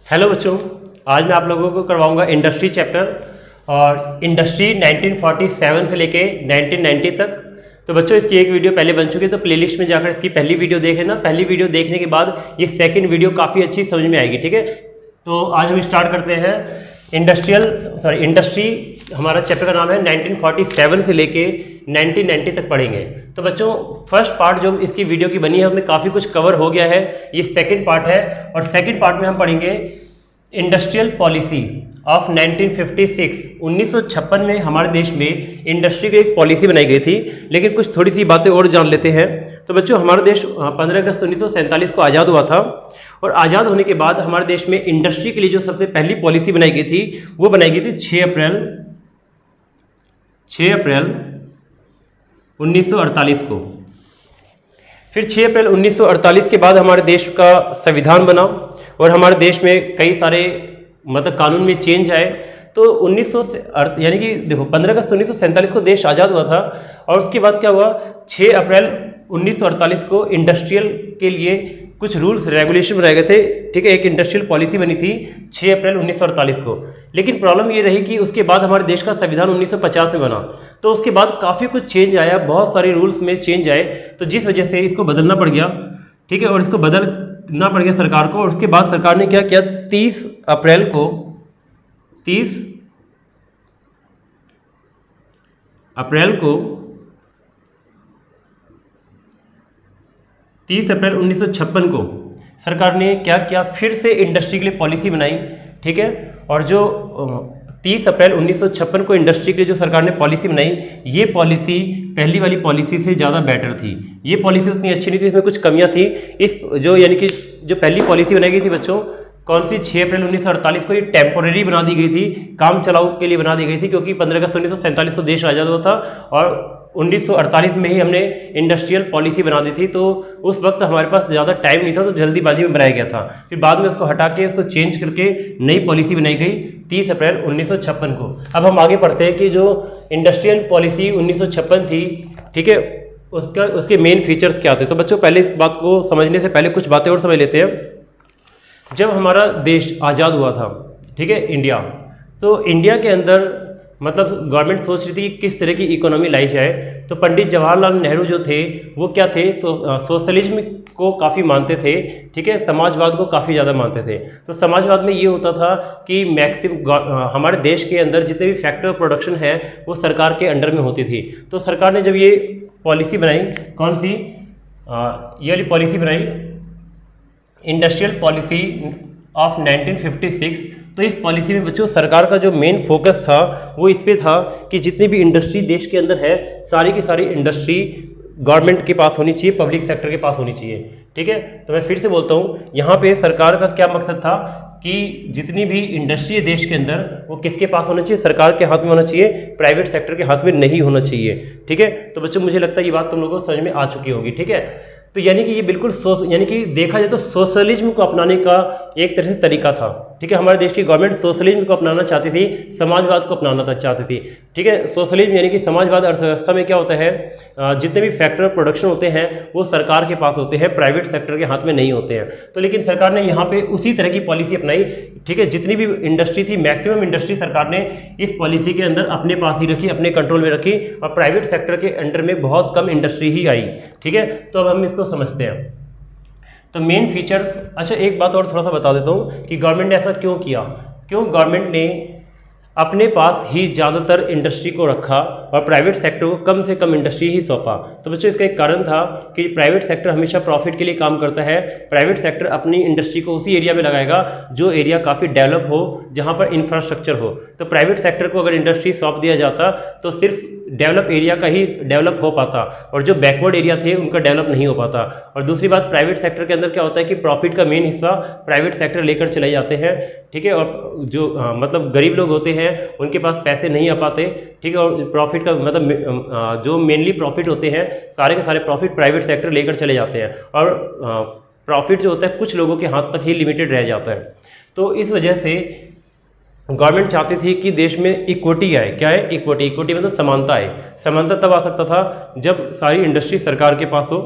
Hello बच्चों, आज मैं आप लोगों को करवाऊंगा इंडस्ट्री चैप्टर और इंडस्ट्री 1947 से लेके 1990 तक। तो बच्चों इसकी एक वीडियो पहले बन चुकी है, तो प्लेलिस्ट में जाकर इसकी पहली वीडियो देख लेना। पहली वीडियो देखने के बाद ये सेकंड वीडियो काफ़ी अच्छी समझ में आएगी। ठीक है, तो आज हम स्टार्ट करते हैं इंडस्ट्री। हमारा चैप्टर का नाम है 1947 से लेके 1990 तक पढ़ेंगे। तो बच्चों फर्स्ट पार्ट जो इसकी वीडियो की बनी है उसमें काफ़ी कुछ कवर हो गया है। ये सेकंड पार्ट है और सेकंड पार्ट में हम पढ़ेंगे इंडस्ट्रियल पॉलिसी ऑफ 1956। 1956 में हमारे देश में इंडस्ट्री की एक पॉलिसी बनाई गई थी। लेकिन कुछ थोड़ी सी बातें और जान लेते हैं। तो बच्चों हमारा देश 15 अगस्त 1947 को आज़ाद हुआ था और आज़ाद होने के बाद हमारे देश में इंडस्ट्री के लिए जो सबसे पहली पॉलिसी बनाई गई थी वो बनाई गई थी 6 अप्रैल 1948 को। फिर 6 अप्रैल 1948 के बाद हमारे देश का संविधान बना और हमारे देश में कई सारे कानून में चेंज आए। तो 1900 यानी कि देखो 15 अगस्त 1947 को देश आज़ाद हुआ था और उसके बाद क्या हुआ, 6 अप्रैल 1948 को इंडस्ट्रियल के लिए कुछ रूल्स रेगुलेशन बनाए गए थे। ठीक है, एक इंडस्ट्रियल पॉलिसी बनी थी 6 अप्रैल 1948 को। लेकिन प्रॉब्लम ये रही कि उसके बाद हमारे देश का संविधान 1950 में बना, तो उसके बाद काफ़ी कुछ चेंज आया, बहुत सारे रूल्स में चेंज आए, तो जिस वजह से इसको बदलना पड़ गया। ठीक है, और इसको बदलना पड़ गया सरकार को। और उसके बाद सरकार ने क्या किया, 30 अप्रैल 1956 को सरकार ने क्या किया, फिर से इंडस्ट्री के लिए पॉलिसी बनाई। ठीक है, और जो 30 अप्रैल 1956 को इंडस्ट्री के लिए जो सरकार ने पॉलिसी बनाई, ये पॉलिसी पहली वाली पॉलिसी से ज़्यादा बेटर थी। ये पॉलिसी उतनी अच्छी नहीं थी, इसमें कुछ कमियां थी। यानी कि जो पहली पॉलिसी बनाई गई थी बच्चों, कौन सी, 6 अप्रैल 1948 को, ये टेम्पोरेरी बना दी गई थी, काम चलाऊ के लिए बना दी गई थी, क्योंकि 15 अगस्त 1947 को देश आज़ाद हुआ था और 1948 में ही हमने इंडस्ट्रियल पॉलिसी बना दी थी। तो उस वक्त हमारे पास ज़्यादा टाइम नहीं था, तो जल्दीबाजी में बनाया गया था। फिर बाद में उसको हटा के उसको चेंज करके नई पॉलिसी बनाई गई 30 अप्रैल 1956 को। अब हम आगे पढ़ते हैं कि जो इंडस्ट्रियल पॉलिसी 1956 थी, ठीक है, उसके मेन फीचर्स क्या थे। तो बच्चों पहले इस बात को समझने से पहले कुछ बातें और समझ लेते हैं। जब हमारा देश आज़ाद हुआ था, ठीक है, इंडिया, तो इंडिया के अंदर गवर्नमेंट सोच रही थी कि किस तरह की इकोनॉमी लाई जाए। तो पंडित जवाहरलाल नेहरू जो थे वो क्या थे, सोशलिज्म को काफ़ी मानते थे। ठीक है, समाजवाद को काफ़ी ज़्यादा मानते थे। तो समाजवाद में ये होता था कि हमारे देश के अंदर जितने भी फैक्ट्री ऑफ प्रोडक्शन है वो सरकार के अंडर में होती थी। तो सरकार ने जब ये पॉलिसी बनाई, कौन सी, ये वाली पॉलिसी बनाई, इंडस्ट्रियल पॉलिसी ऑफ 1956। तो इस पॉलिसी में बच्चों सरकार का जो मेन फोकस था वो इस पे था कि जितनी भी इंडस्ट्री देश के अंदर है, सारी की सारी इंडस्ट्री गवर्नमेंट के पास होनी चाहिए, पब्लिक सेक्टर के पास होनी चाहिए। ठीक है, तो मैं फिर से बोलता हूँ, यहाँ पे सरकार का क्या मकसद था कि जितनी भी इंडस्ट्री है देश के अंदर वो किसके पास होना चाहिए, सरकार के हाथ में होना चाहिए, प्राइवेट सेक्टर के हाथ में नहीं होना चाहिए। ठीक है, तो बच्चों मुझे लगता है ये बात तुम लोगों को समझ में आ चुकी होगी। ठीक है, तो यानी कि ये बिल्कुल यानी कि देखा जाए तो सोशलिज्म को अपनाने का एक तरह से तरीका था। ठीक है, हमारे देश की गवर्नमेंट सोशलिज्म को अपनाना चाहती थी, समाजवाद को अपनाना चाहती थी। ठीक है, सोशलिज्म यानी कि समाजवाद अर्थव्यवस्था में क्या होता है, जितने भी फैक्टर ऑफ प्रोडक्शन होते हैं वो सरकार के पास होते हैं, प्राइवेट सेक्टर के हाथ में नहीं होते हैं। तो लेकिन सरकार ने यहाँ पे उसी तरह की पॉलिसी अपनाई। ठीक है, जितनी भी इंडस्ट्री थी, मैक्सिमम इंडस्ट्री सरकार ने इस पॉलिसी के अंदर अपने पास ही रखी, अपने कंट्रोल में रखी, और प्राइवेट सेक्टर के अंडर में बहुत कम इंडस्ट्री ही आई। ठीक है, तो अब हम इसको समझते हैं। तो मेन फीचर्स, अच्छा एक बात और थोड़ा सा बता देता हूँ कि गवर्नमेंट ने ऐसा क्यों किया, क्यों गवर्नमेंट ने अपने पास ही ज़्यादातर इंडस्ट्री को रखा और प्राइवेट सेक्टर को कम से कम इंडस्ट्री ही सौंपा। तो बच्चों इसका एक कारण था कि प्राइवेट सेक्टर हमेशा प्रॉफिट के लिए काम करता है। प्राइवेट सेक्टर अपनी इंडस्ट्री को उसी एरिया में लगाएगा जो एरिया काफ़ी डेवलप हो, जहाँ पर इंफ्रास्ट्रक्चर हो। तो प्राइवेट सेक्टर को अगर इंडस्ट्री सौंप दिया जाता तो सिर्फ डेवलप एरिया का ही डेवलप हो पाता और जो बैकवर्ड एरिया थे उनका डेवलप नहीं हो पाता। और दूसरी बात, प्राइवेट सेक्टर के अंदर क्या होता है कि प्रॉफिट का मेन हिस्सा प्राइवेट सेक्टर लेकर चले जाते हैं। ठीक है, और जो गरीब लोग होते हैं उनके पास पैसे नहीं आ पाते। ठीक है, और प्रॉफिट का जो मेनली प्रॉफिट होते हैं, सारे के सारे प्रॉफिट प्राइवेट सेक्टर लेकर चले जाते हैं और प्रॉफिट जो होता है कुछ लोगों के हाथ तक ही लिमिटेड रह जाता है। तो इस वजह से गवर्नमेंट चाहती थी कि देश में इक्विटी आए। क्या है इक्विटी? इक्विटी समानता आए। समानता तब आ सकता था जब सारी इंडस्ट्री सरकार के पास हो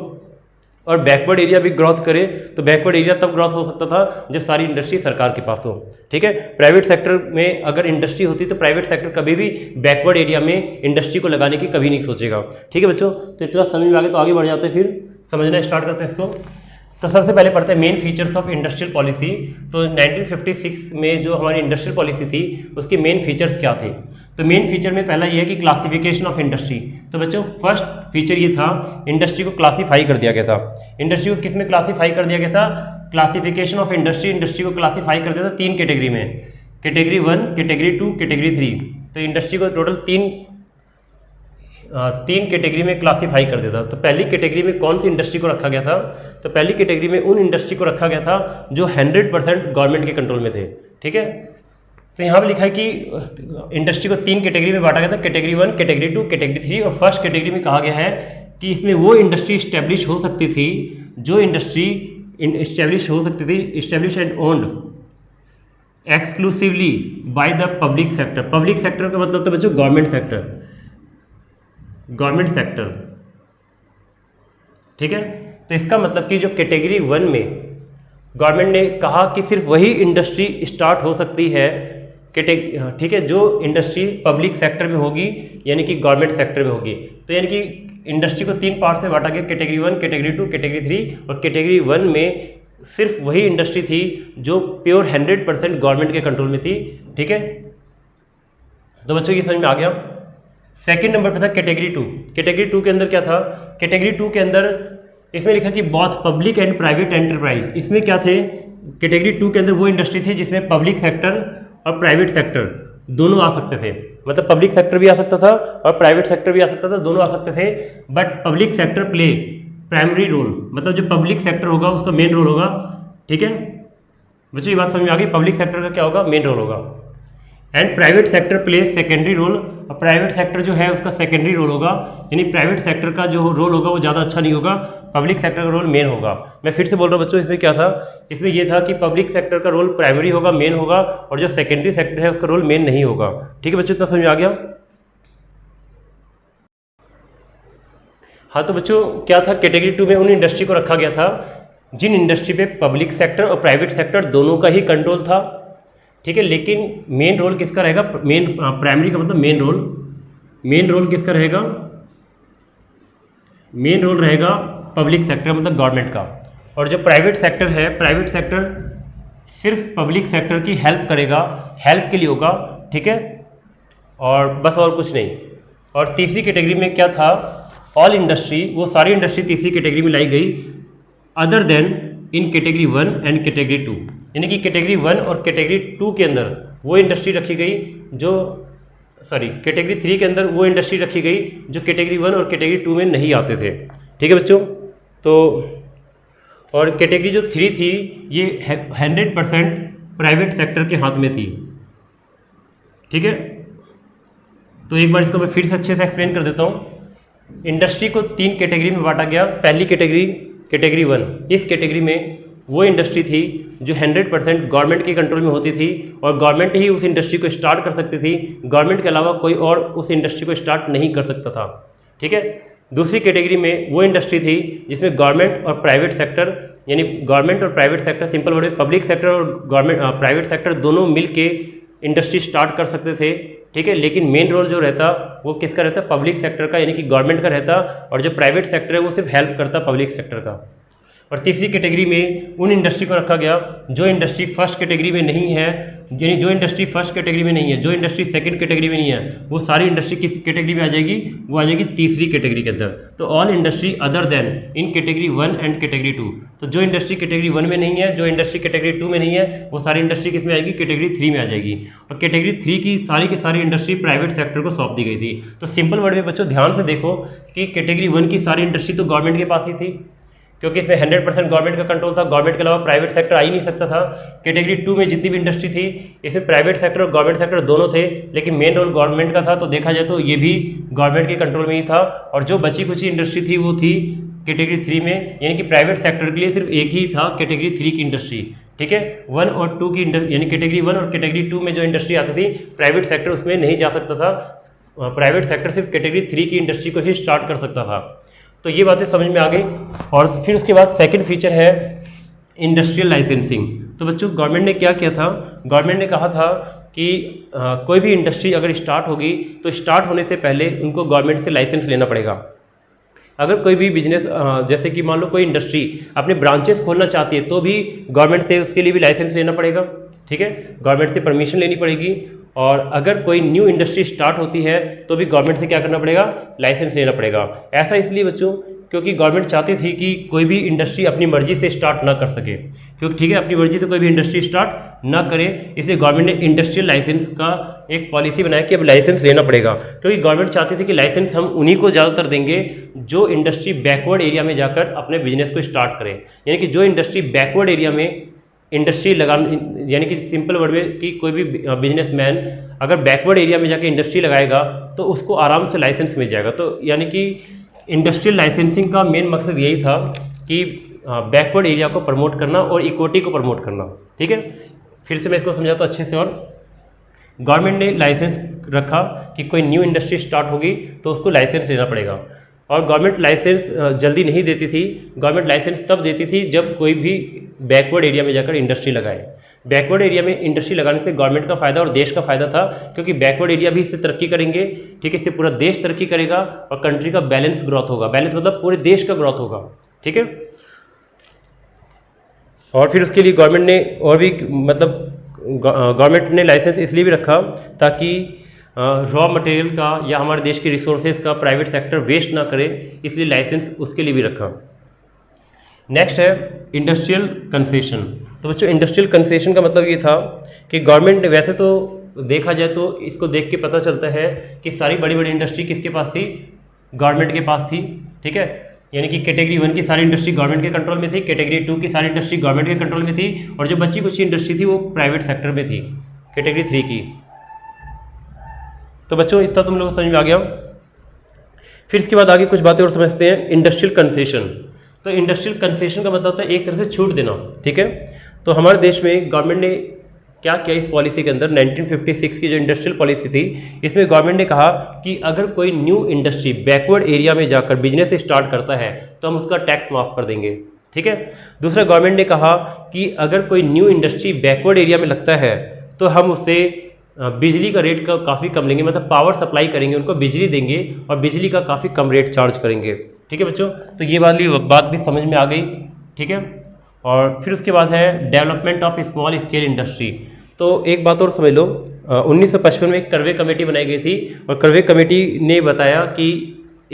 और बैकवर्ड एरिया भी ग्रोथ करे तो बैकवर्ड एरिया तब ग्रोथ हो सकता था जब सारी इंडस्ट्री सरकार के पास हो। ठीक है, प्राइवेट सेक्टर में अगर इंडस्ट्री होती तो प्राइवेट सेक्टर कभी भी बैकवर्ड एरिया में इंडस्ट्री को लगाने की कभी नहीं सोचेगा। ठीक है बच्चों, तो इतना समझ में आ गया, तो आगे बढ़ जाते हैं, फिर समझना स्टार्ट करते हैं इसको। तो सबसे पहले पढ़ते हैं main features of industrial policy. तो 1956 में जो हमारी इंडस्ट्रियल पॉलिसी थी उसके मेन फीचर्स क्या थे। तो मेन फीचर में पहला ये है कि क्लासिफिकेशन ऑफ इंडस्ट्री। तो बच्चों फर्स्ट फीचर ये था, इंडस्ट्री को क्लासीफाई कर दिया गया था। इंडस्ट्री को किस में क्लासीफाई कर दिया गया था? Classification of industry. इंडस्ट्री को क्लासीफाई कर दिया था 3 कैटेगरी में, कैटेगरी 1, कैटेगरी 2, कैटेगरी 3। तो इंडस्ट्री को टोटल तीन कैटेगरी में क्लासीफाई कर देता। तो पहली कैटेगरी में कौन सी इंडस्ट्री को रखा गया था? तो पहली कैटेगरी में उन इंडस्ट्री को रखा गया था जो 100% गवर्नमेंट के कंट्रोल में थे। ठीक है, तो यहाँ पे लिखा है कि इंडस्ट्री को 3 कैटेगरी में बांटा गया था, कैटेगरी 1, कैटेगरी 2, कैटेगरी 3। और फर्स्ट कैटेगरी में कहा गया है कि इसमें वो इंडस्ट्री इस्टेब्लिश हो सकती थी जो इंडस्ट्री इस्टेब्लिश हो सकती थी, establish and owned exclusively by the public sector. Public sector का मतलब तो बच्चों गवर्नमेंट सेक्टर, गवर्नमेंट सेक्टर। ठीक है, तो इसका मतलब कि जो कैटेगरी 1 में गवर्नमेंट ने कहा कि सिर्फ वही इंडस्ट्री स्टार्ट हो सकती है, ठीक है, जो इंडस्ट्री पब्लिक सेक्टर में होगी यानी कि गवर्नमेंट सेक्टर में होगी। तो यानी कि इंडस्ट्री को 3 पार्ट में बांटा गया, कैटेगरी 1, कैटेगरी 2, कैटेगरी 3। और कैटेगरी 1 में सिर्फ वही इंडस्ट्री थी जो प्योर 100% गवर्नमेंट के कंट्रोल में थी। ठीक है, तो बच्चों ये समझ में आ गया। सेकंड नंबर पे था कैटेगरी 2। कैटेगरी 2 के अंदर क्या था? कैटेगरी 2 के अंदर इसमें लिखा कि both public and private enterprise. इसमें क्या थे? कैटेगरी 2 के अंदर वो इंडस्ट्री थी जिसमें पब्लिक सेक्टर और प्राइवेट सेक्टर दोनों आ सकते थे। मतलब पब्लिक सेक्टर भी आ सकता था और प्राइवेट सेक्टर भी आ सकता था, दोनों आ सकते थे। But public sector play primary role, मतलब जो पब्लिक सेक्टर होगा उसका मेन रोल होगा। ठीक है बच्चों, ये बात समझ में आ गई? पब्लिक सेक्टर का क्या होगा? मेन रोल होगा। And private sector plays secondary role. और प्राइवेट सेक्टर जो है उसका सेकेंडरी रोल होगा, यानी प्राइवेट सेक्टर का जो रोल होगा वो ज़्यादा अच्छा नहीं होगा, पब्लिक सेक्टर का रोल मेन होगा। मैं फिर से बोल रहा हूँ बच्चों, इसमें क्या था? इसमें ये था कि पब्लिक सेक्टर का रोल प्राइमरी होगा, मेन होगा, और जो सेकेंडरी सेक्टर है उसका रोल मेन नहीं होगा। ठीक है बच्चों, इतना समझ में आ गया? हाँ, तो बच्चों क्या था? कैटेगरी 2 में उन इंडस्ट्री को रखा गया था जिन इंडस्ट्री पे पब्लिक सेक्टर और प्राइवेट सेक्टर दोनों का ही कंट्रोल था। ठीक है, लेकिन मेन रोल किसका रहेगा? मेन प्राइमरी का मतलब मेन रोल। मेन रोल किसका रहेगा? मेन रोल रहेगा पब्लिक सेक्टर मतलब गवर्नमेंट का। और जो प्राइवेट सेक्टर है, प्राइवेट सेक्टर सिर्फ पब्लिक सेक्टर की हेल्प करेगा, हेल्प के लिए होगा। ठीक है, और बस और कुछ नहीं। और तीसरी कैटेगरी में क्या था? ऑल इंडस्ट्री, वो सारी इंडस्ट्री तीसरी कैटेगरी में लाई गई, other then in category 1 and category 2। यानी कि कैटेगरी 1 और कैटेगरी 2 के अंदर वो इंडस्ट्री रखी गई जो कैटेगरी 3 के अंदर वो इंडस्ट्री रखी गई जो कैटेगरी 1 और कैटेगरी 2 में नहीं आते थे। ठीक है बच्चों, तो और कैटेगरी जो 3 थी ये 100% प्राइवेट सेक्टर के हाथ में थी। ठीक है, तो एक बार इसको मैं फिर से अच्छे से एक्सप्लेन कर देता हूँ। इंडस्ट्री को 3 कैटेगरी में बांटा गया। पहली कैटेगरी कैटेगरी 1, इस कैटेगरी में वो इंडस्ट्री थी जो 100% गवर्नमेंट के कंट्रोल में होती थी और गवर्नमेंट ही उस इंडस्ट्री को स्टार्ट कर सकती थी, गवर्नमेंट के अलावा कोई और उस इंडस्ट्री को स्टार्ट नहीं कर सकता था। ठीक है, दूसरी कैटेगरी में वो इंडस्ट्री थी जिसमें गवर्नमेंट और प्राइवेट सेक्टर, यानी गवर्नमेंट और प्राइवेट सेक्टर, सिंपल वर्ड में पब्लिक सेक्टर और गवर्नमेंट प्राइवेट सेक्टर दोनों मिल के इंडस्ट्री स्टार्ट कर सकते थे। ठीक है, लेकिन मेन रोल जो रहता वो किसका रहता? पब्लिक सेक्टर का, यानी कि गवर्नमेंट का रहता, और जो प्राइवेट सेक्टर है वो सिर्फ हेल्प करता पब्लिक सेक्टर का। और तीसरी कैटेगरी में उन इंडस्ट्री को रखा गया जो इंडस्ट्री फर्स्ट कैटेगरी में नहीं है, यानी जो इंडस्ट्री फर्स्ट कैटेगरी में नहीं है, जो इंडस्ट्री सेकंड कैटेगरी में नहीं है, वो सारी इंडस्ट्री किस कैटेगरी में आ जाएगी? वो आ जाएगी तीसरी कैटेगरी के अंदर। तो all industry other then in category 1 and category 2। तो जो इंडस्ट्री कैटेगरी 1 में नहीं है, जो इंडस्ट्री कैटेगरी 2 में नहीं है, वो सारी इंडस्ट्री किस में आएगी? कैटेगरी 3 में आ जाएगी। और कैटेगरी 3 की सारी इंडस्ट्री प्राइवेट सेक्टर को सौंप दी गई थी। तो सिंपल वर्ड में बच्चों ध्यान से देखो कि कैटेगरी 1 की सारी इंडस्ट्री तो गवर्नमेंट के पास ही थी, क्योंकि इसमें 100% गवर्नमेंट का कंट्रोल था, गवर्नमेंट के अलावा प्राइवेट सेक्टर आ ही नहीं सकता था। कैटेगरी 2 में जितनी भी इंडस्ट्री थी इसमें प्राइवेट सेक्टर और गवर्नमेंट सेक्टर दोनों थे, लेकिन मेन रोल गवर्नमेंट का था। तो देखा जाए तो ये भी गवर्नमेंट के कंट्रोल में ही था। और जो बची कुची इंडस्ट्री थी वो थी कैटेगरी 3 में, यानी कि प्राइवेट सेक्टर के लिए सिर्फ एक ही था कैटेगरी 3 की इंडस्ट्री। ठीक है, 1 और 2 की यानी कैटेगरी 1 और कैटेगरी 2 में जो इंडस्ट्री आती थी प्राइवेट सेक्टर उसमें नहीं जा सकता था, प्राइवेट सेक्टर सिर्फ कैटेगरी 3 की इंडस्ट्री को ही स्टार्ट कर सकता था। तो ये बातें समझ में आ गई। और फिर उसके बाद सेकंड फीचर है इंडस्ट्रियल लाइसेंसिंग। तो बच्चों गवर्नमेंट ने क्या किया था, गवर्नमेंट ने कहा था कि कोई भी इंडस्ट्री अगर स्टार्ट होगी तो स्टार्ट होने से पहले उनको गवर्नमेंट से लाइसेंस लेना पड़ेगा। अगर कोई भी बिजनेस जैसे कि मान लो कोई इंडस्ट्री अपने ब्रांचेस खोलना चाहती है तो भी गवर्नमेंट से उसके लिए भी लाइसेंस लेना पड़ेगा, ठीक है, गवर्नमेंट से परमिशन लेनी पड़ेगी। और अगर कोई न्यू इंडस्ट्री स्टार्ट होती है तो भी गवर्नमेंट से क्या करना पड़ेगा, लाइसेंस लेना पड़ेगा। ऐसा इसलिए बच्चों क्योंकि गवर्नमेंट चाहती थी कि कोई भी इंडस्ट्री अपनी मर्जी से स्टार्ट ना कर सके, क्योंकि ठीक है अपनी मर्जी से कोई भी इंडस्ट्री स्टार्ट ना करे, इसलिए गवर्नमेंट ने इंडस्ट्रियल लाइसेंस का एक पॉलिसी बनाया कि अब लाइसेंस लेना पड़ेगा। क्योंकि गवर्नमेंट चाहती थी कि लाइसेंस हम उन्हीं को ज़्यादातर देंगे जो इंडस्ट्री बैकवर्ड एरिया में जाकर अपने बिजनेस को स्टार्ट करें। यानी कि जो इंडस्ट्री बैकवर्ड एरिया में इंडस्ट्री लगा, यानी कि सिंपल वर्ड में कि कोई भी बिजनेसमैन अगर बैकवर्ड एरिया में जाकर इंडस्ट्री लगाएगा तो उसको आराम से लाइसेंस मिल जाएगा। तो यानी कि इंडस्ट्रियल लाइसेंसिंग का मेन मकसद यही था कि बैकवर्ड एरिया को प्रमोट करना और इक्विटी को प्रमोट करना, ठीक है। फिर से मैं इसको समझाता अच्छे से। और गवर्नमेंट ने लाइसेंस रखा कि कोई न्यू इंडस्ट्री स्टार्ट होगी तो उसको लाइसेंस लेना पड़ेगा। और गवर्नमेंट लाइसेंस जल्दी नहीं देती थी, गवर्नमेंट लाइसेंस तब देती थी जब कोई भी बैकवर्ड एरिया में जाकर इंडस्ट्री लगाए। बैकवर्ड एरिया में इंडस्ट्री लगाने से गवर्नमेंट का फ़ायदा और देश का फ़ायदा था, क्योंकि बैकवर्ड एरिया भी इससे तरक्की करेंगे, ठीक है, इससे पूरा देश तरक्की करेगा और कंट्री का बैलेंस ग्रोथ होगा। बैलेंस मतलब पूरे देश का ग्रोथ होगा, ठीक है। और फिर उसके लिए गवर्नमेंट ने और भी मतलब गवर्नमेंट ने लाइसेंस इसलिए भी रखा ताकि रॉ मटेरियल का या हमारे देश के रिसोर्सेज का प्राइवेट सेक्टर वेस्ट ना करे, इसलिए लाइसेंस उसके लिए भी रखा। नेक्स्ट है इंडस्ट्रियल कंसेशन। तो बच्चों इंडस्ट्रियल कंसेशन का मतलब ये था कि गवर्नमेंट ने, वैसे तो देखा जाए तो इसको देख के पता चलता है कि सारी बड़ी बड़ी इंडस्ट्री किसके पास थी, गवर्नमेंट के पास थी, ठीक है। यानी कि कैटेगरी 1 की सारी इंडस्ट्री गवर्नमेंट के कंट्रोल में थी, कैटेगरी 2 की सारी इंडस्ट्री गवर्नमेंट के कंट्रोल में थी, और जो बची कुछ इंडस्ट्री थी वो प्राइवेट सेक्टर में थी, कैटेगरी 3 की। तो बच्चों इतना तुम लोगों को समझ में आ गया। फिर इसके बाद आगे कुछ बातें और समझते हैं। Industrial concession. तो इंडस्ट्रियल कंसेशन का मतलब होता है एक तरह से छूट देना, ठीक है। तो हमारे देश में गवर्नमेंट ने क्या किया इस पॉलिसी के अंदर, 1956 की जो इंडस्ट्रियल पॉलिसी थी, इसमें गवर्नमेंट ने कहा कि अगर कोई न्यू इंडस्ट्री बैकवर्ड एरिया में जाकर बिजनेस स्टार्ट करता है तो हम उसका टैक्स माफ़ कर देंगे, ठीक है। दूसरा गवर्नमेंट ने कहा कि अगर कोई न्यू इंडस्ट्री बैकवर्ड एरिया में लगता है तो हम उससे बिजली का रेट का काफ़ी कम लेंगे, मतलब पावर सप्लाई करेंगे, उनको बिजली देंगे और बिजली का काफ़ी कम रेट चार्ज करेंगे, ठीक है बच्चों। तो ये वाली बात भी समझ में आ गई, ठीक है। और फिर उसके बाद है development of small scale industry. तो एक बात और समझ लो, 1955 में एक कर्वे कमेटी बनाई गई थी और कर्वे कमेटी ने बताया कि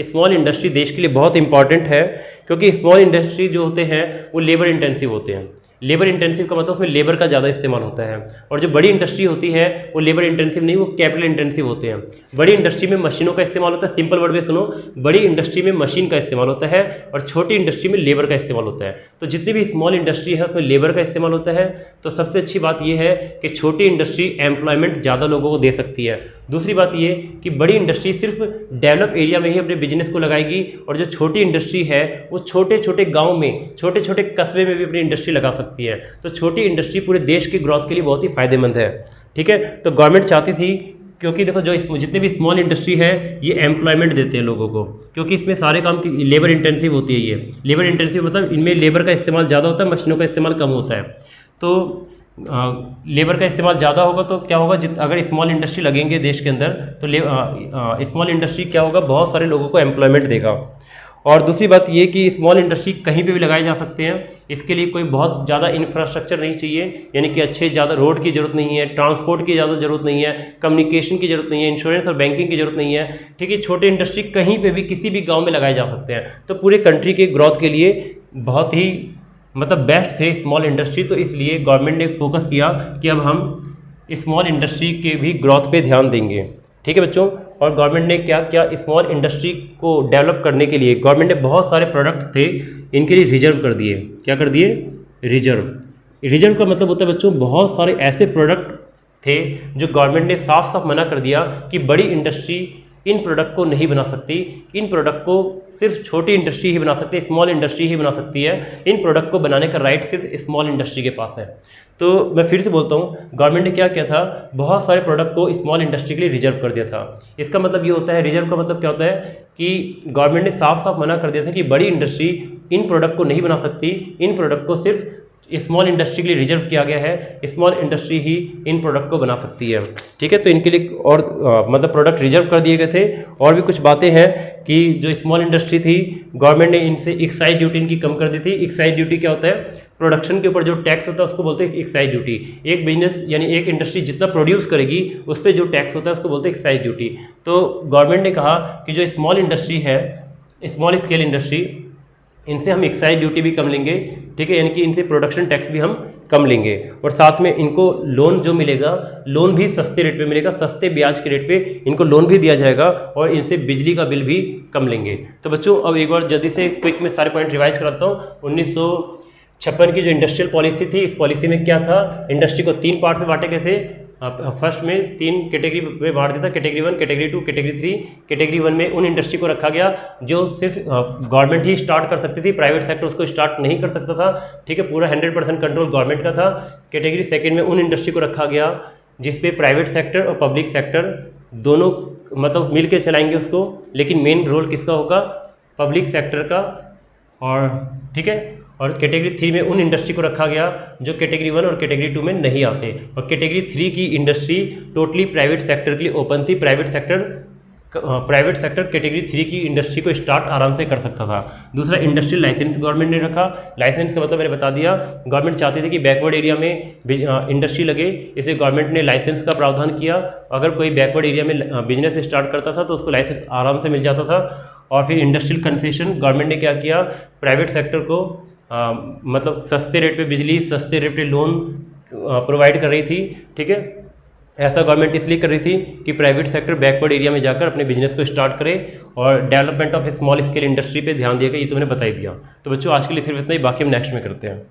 स्मॉल इंडस्ट्री देश के लिए बहुत इंपॉर्टेंट है, क्योंकि स्मॉल इंडस्ट्री जो होते हैं वो लेबर इंटेंसिव होते हैं। लेबर इंटेंसिव का मतलब उसमें लेबर का ज़्यादा इस्तेमाल होता है, और जो बड़ी इंडस्ट्री होती है वो लेबर इंटेंसिव नहीं, वो कैपिटल इंटेंसिव होते हैं। बड़ी इंडस्ट्री में मशीनों का इस्तेमाल होता है, सिंपल वर्ड में सुनो, बड़ी इंडस्ट्री में मशीन का इस्तेमाल होता है और छोटी इंडस्ट्री में लेबर का इस्तेमाल होता है। तो जितनी भी स्मॉल इंडस्ट्री है उसमें लेबर का इस्तेमाल होता है। तो सबसे अच्छी बात यह है कि छोटी इंडस्ट्री एम्प्लॉयमेंट ज़्यादा लोगों को दे सकती है। दूसरी बात ये कि बड़ी इंडस्ट्री सिर्फ डेवलप एरिया में ही अपने बिजनेस को लगाएगी, और जो छोटी इंडस्ट्री है वो छोटे छोटे गाँव में, छोटे छोटे कस्बे में भी अपनी इंडस्ट्री लगा सकती है। तो छोटी इंडस्ट्री पूरे देश की ग्रोथ के लिए बहुत ही फायदेमंद है, ठीक है। तो गवर्नमेंट चाहती थी, क्योंकि देखो जो जितने भी स्मॉल इंडस्ट्री है ये एम्प्लॉयमेंट देते हैं लोगों को, क्योंकि इसमें सारे काम की लेबर इंटेंसिव होती है। ये लेबर इंटेंसिव मतलब इनमें लेबर का इस्तेमाल ज़्यादा होता है, मशीनों का इस्तेमाल कम होता है। तो लेबर का इस्तेमाल ज़्यादा होगा तो क्या होगा, अगर स्मॉल इंडस्ट्री लगेंगे देश के अंदर तो स्मॉल इंडस्ट्री क्या होगा, बहुत सारे लोगों को एम्प्लॉयमेंट देगा। और दूसरी बात ये कि स्मॉल इंडस्ट्री कहीं पे भी लगाए जा सकते हैं, इसके लिए कोई बहुत ज़्यादा इंफ्रास्ट्रक्चर नहीं चाहिए, यानी कि अच्छे ज़्यादा रोड की ज़रूरत नहीं है, ट्रांसपोर्ट की ज़्यादा ज़रूरत नहीं है, कम्युनिकेशन की ज़रूरत नहीं है, इंश्योरेंस और बैंकिंग की ज़रूरत नहीं है, ठीक है। छोटे इंडस्ट्री कहीं पे भी किसी भी गांव में लगाए जा सकते हैं। तो पूरे कंट्री के ग्रोथ के लिए बहुत ही मतलब बेस्ट थे स्मॉल इंडस्ट्री। तो इसलिए गवर्नमेंट ने फोकस किया कि अब हम स्मॉल इंडस्ट्री के भी ग्रोथ पे ध्यान देंगे, ठीक है बच्चों। और गवर्नमेंट ने क्या क्या स्मॉल इंडस्ट्री को डेवलप करने के लिए गवर्नमेंट ने बहुत सारे प्रोडक्ट थे इनके लिए रिजर्व कर दिए। क्या कर दिए, रिजर्व का मतलब होता है बच्चों बहुत सारे ऐसे प्रोडक्ट थे जो गवर्नमेंट ने साफ साफ मना कर दिया कि बड़ी इंडस्ट्री इन प्रोडक्ट को नहीं बना सकती, इन प्रोडक्ट को सिर्फ छोटी इंडस्ट्री ही बना सकती है, स्मॉल इंडस्ट्री ही बना सकती है, इन प्रोडक्ट को बनाने का राइट सिर्फ स्मॉल इंडस्ट्री के पास है। तो मैं फिर से बोलता हूँ, गवर्नमेंट ने क्या किया था, बहुत सारे प्रोडक्ट को स्मॉल इंडस्ट्री के लिए रिजर्व कर दिया था। इसका मतलब ये होता है, रिजर्व का मतलब क्या होता है कि गवर्नमेंट ने साफ साफ मना कर दिया था कि बड़ी इंडस्ट्री इन प्रोडक्ट को नहीं बना सकती, इन प्रोडक्ट को सिर्फ स्मॉल इंडस्ट्री के लिए रिजर्व किया गया है, स्मॉल इंडस्ट्री ही इन प्रोडक्ट को बना सकती है। ठीक है, तो इनके लिए और मतलब प्रोडक्ट रिजर्व कर दिए गए थे। और भी कुछ बातें हैं कि जो स्मॉल इंडस्ट्री थी, गवर्नमेंट ने इनसे एक्साइज ड्यूटी इनकी कम कर दी थी। एक्साइज ड्यूटी क्या होता है, प्रोडक्शन के ऊपर जो टैक्स होता है उसको बोलते हैं एक्साइज ड्यूटी। एक बिजनेस यानी एक इंडस्ट्री जितना प्रोड्यूस करेगी उस पर जो टैक्स होता है उसको बोलते हैं एक्साइज ड्यूटी। तो गवर्नमेंट ने कहा कि जो स्मॉल इंडस्ट्री है, स्मॉल स्केल इंडस्ट्री, इनसे हम एक्साइज ड्यूटी भी कम लेंगे। ठीक है, यानी कि इनसे प्रोडक्शन टैक्स भी हम कम लेंगे, और साथ में इनको लोन जो मिलेगा, लोन भी सस्ते रेट पे मिलेगा, सस्ते ब्याज के रेट पे इनको लोन भी दिया जाएगा, और इनसे बिजली का बिल भी कम लेंगे। तो बच्चों अब एक बार जल्दी से क्विक में सारे पॉइंट रिवाइज कराता हूँ। 1956 की जो इंडस्ट्रियल पॉलिसी थी, इस पॉलिसी में क्या था, इंडस्ट्री को 3 पार्ट में बांटे गए थे। फर्स्ट में 3 कैटेगरी में बांट दिया था, कैटेगरी 1, कैटेगरी 2, कैटेगरी 3। कैटेगरी 1 में उन इंडस्ट्री को रखा गया जो सिर्फ गवर्नमेंट ही स्टार्ट कर सकती थी, प्राइवेट सेक्टर उसको स्टार्ट नहीं कर सकता था। ठीक है, पूरा 100% कंट्रोल गवर्नमेंट का था। कैटेगरी 2 में उन इंडस्ट्री को रखा गया जिसपे प्राइवेट सेक्टर और पब्लिक सेक्टर दोनों मतलब मिल के चलाएंगे उसको, लेकिन मेन रोल किसका होगा, पब्लिक सेक्टर का। और ठीक है, और कैटेगरी 3 में उन इंडस्ट्री को रखा गया जो कैटेगरी 1 और कैटेगरी 2 में नहीं आते। और कैटेगरी 3 की इंडस्ट्री टोटली प्राइवेट सेक्टर के लिए ओपन थी। प्राइवेट सेक्टर कैटेगरी 3 की इंडस्ट्री को स्टार्ट आराम से कर सकता था। दूसरा, इंडस्ट्रियल लाइसेंस गवर्नमेंट ने रखा। लाइसेंस का मतलब मैंने बता दिया, गवर्नमेंट चाहती थी कि बैकवर्ड एरिया में इंडस्ट्री लगे, इसलिए गवर्नमेंट ने लाइसेंस का प्रावधान किया। अगर कोई बैकवर्ड एरिया में बिजनेस स्टार्ट करता था तो उसको लाइसेंस आराम से मिल जाता था। और फिर इंडस्ट्रियल कंसेशन, गवर्नमेंट ने क्या किया, प्राइवेट सेक्टर को मतलब सस्ते रेट पे बिजली, सस्ते रेट पे लोन प्रोवाइड कर रही थी। ठीक है, ऐसा गवर्नमेंट इसलिए कर रही थी कि प्राइवेट सेक्टर बैकवर्ड एरिया में जाकर अपने बिजनेस को स्टार्ट करे, और development of small scale industry पे ध्यान दिया गया। ये तो मैंने बता ही दिया। तो बच्चों आज के लिए सिर्फ इतना ही, बाकी हम नेक्स्ट में करते हैं।